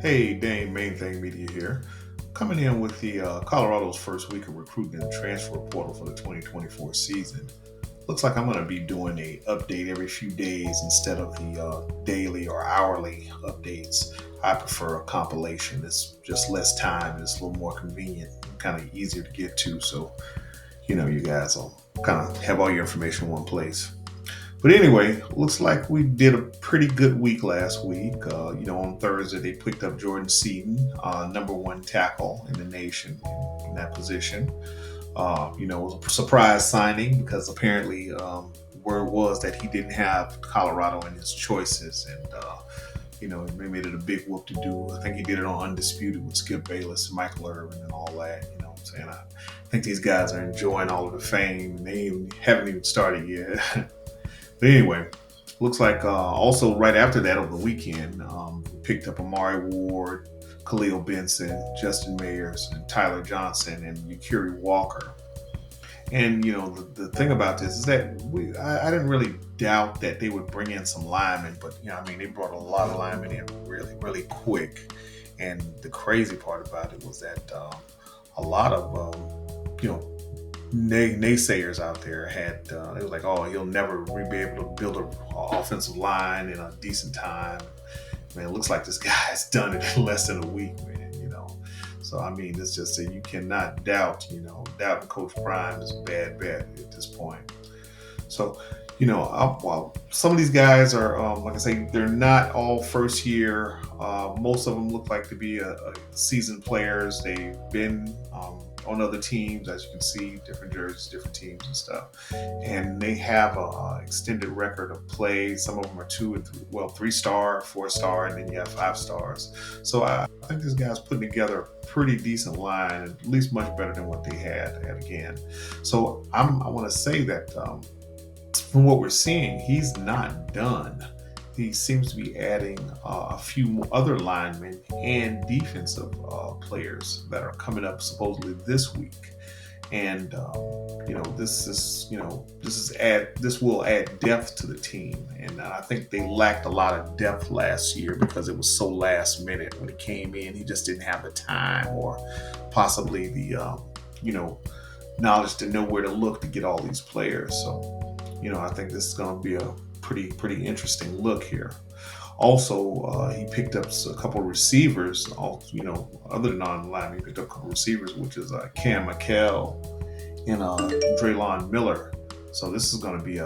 Hey, Dane, Main Thing Media here. Coming in with the Colorado's first week of recruiting in the transfer portal for the 2024 season. Looks like I'm going to be doing a update every few days instead of the daily or hourly updates. I prefer a compilation. It's just less time. It's a little more convenient, kind of easier to get to. So, you guys will kind of have all your information in one place. But anyway, looks like we did a pretty good week last week. On Thursday they picked up Jordan Seaton, number one tackle in the nation in that position. It was a surprise signing because apparently word was that he didn't have Colorado in his choices, and it made it a big whoop to do. I think he did it on Undisputed with Skip Bayless, Michael Irvin, and all that. You know what I'm saying? I think these guys are enjoying all of the fame, and haven't even started yet. But anyway, looks like also right after that over the weekend, picked up Amari Ward, Khalil Benson, Justin Mayers, and Tyler Johnson, and Yakiri Walker. And the thing about this is that I didn't really doubt that they would bring in some linemen, but they brought a lot of linemen in really really quick. And the crazy part about it was that a lot of naysayers out there had it was like, oh, he'll never be able to build an offensive line in a decent time. Man, it looks like this guy has done it in less than a week, man. So I mean, it's just that you cannot doubt. Doubting Coach Prime is a bad bet at this point. So while some of these guys are, like I say, they're not all first year. Most of them look like to be a seasoned players. They've been on other teams, as you can see, different jerseys, different teams and stuff. And they have a extended record of play. Some of them are 3-star, 4-star, and then you have 5 stars. So I think this guy's putting together a pretty decent line, at least much better than what they had again. So I want to say that from what we're seeing, he's not done. He seems to be adding a few other linemen and defensive players that are coming up supposedly this week. And this will add depth to the team. And I think they lacked a lot of depth last year because it was so last minute when he came in. He just didn't have the time or possibly the knowledge to know where to look to get all these players. So I think this is going to be a pretty interesting look here. Also, he picked up a couple of receivers. Other than non-line, he picked up a couple of receivers, which is Cam McKell and Draylon Miller. So this is going to be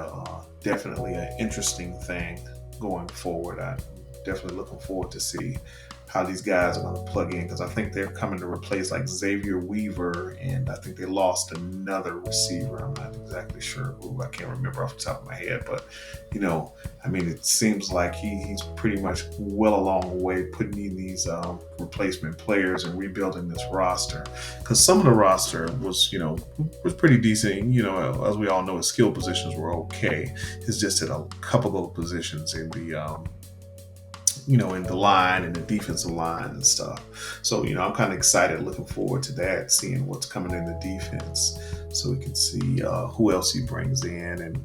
definitely an interesting thing going forward. I'm definitely looking forward to see how these guys are going to plug in, because I think they're coming to replace like Xavier Weaver, and I think they lost another receiver. I'm not exactly sure who. I can't remember off the top of my head, but it seems like he's pretty much well along the way putting in these replacement players and rebuilding this roster, because some of the roster was pretty decent. As we all know, his skill positions were okay. It's just at a couple of positions in the in the line and the defensive line and stuff. So, I'm kind of excited, looking forward to that, seeing what's coming in the defense so we can see who else he brings in and,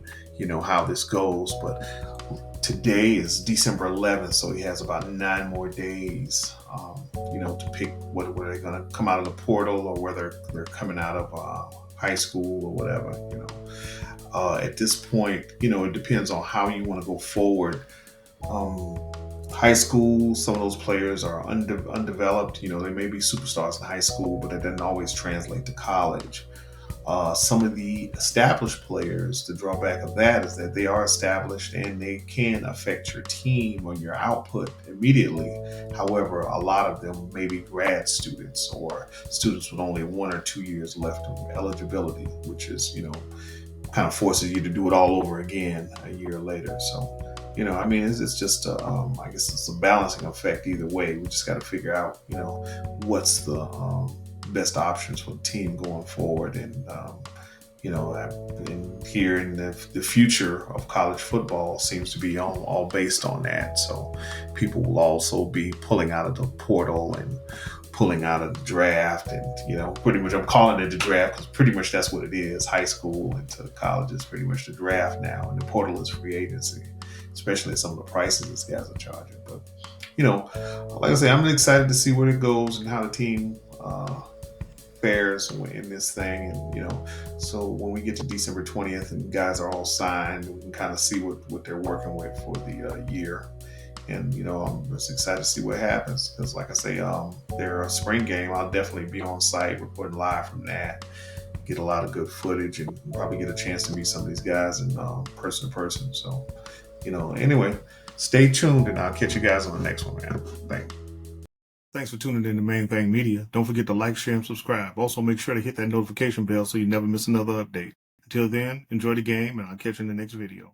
how this goes. But today is December 11th, so he has about 9 more days, to pick whether they're going to come out of the portal or whether they're coming out of high school or whatever, At this point, it depends on how you want to go forward. High school, some of those players are undeveloped. They may be superstars in high school, but it doesn't always translate to college. Some of the established players, the drawback of that is that they are established and they can affect your team or your output immediately. However, a lot of them may be grad students or students with only 1 or 2 years left of eligibility, which is, kind of forces you to do it all over again a year later. So, it's just, I guess it's a balancing effect either way. We just got to figure out, what's the best options for the team going forward. And, and here in the future of college football seems to be all based on that. So people will also be pulling out of the portal and pulling out of the draft, and pretty much I'm calling it the draft because pretty much that's what it is. High school into college is pretty much the draft now, and the portal is free agency, especially at some of the prices these guys are charging. But you know, like I say, I'm excited to see where it goes and how the team fares in this thing. And, so when we get to December 20th and guys are all signed, we can kind of see what they're working with for the year. And, I'm just excited to see what happens because, like I say, their spring game, I'll definitely be on site reporting live from that. Get a lot of good footage and probably get a chance to meet some of these guys in person to person. So, anyway, stay tuned and I'll catch you guys on the next one, man. Thanks for tuning in to Main Thing Media. Don't forget to like, share, and subscribe. Also, make sure to hit that notification bell so you never miss another update. Until then, enjoy the game, and I'll catch you in the next video.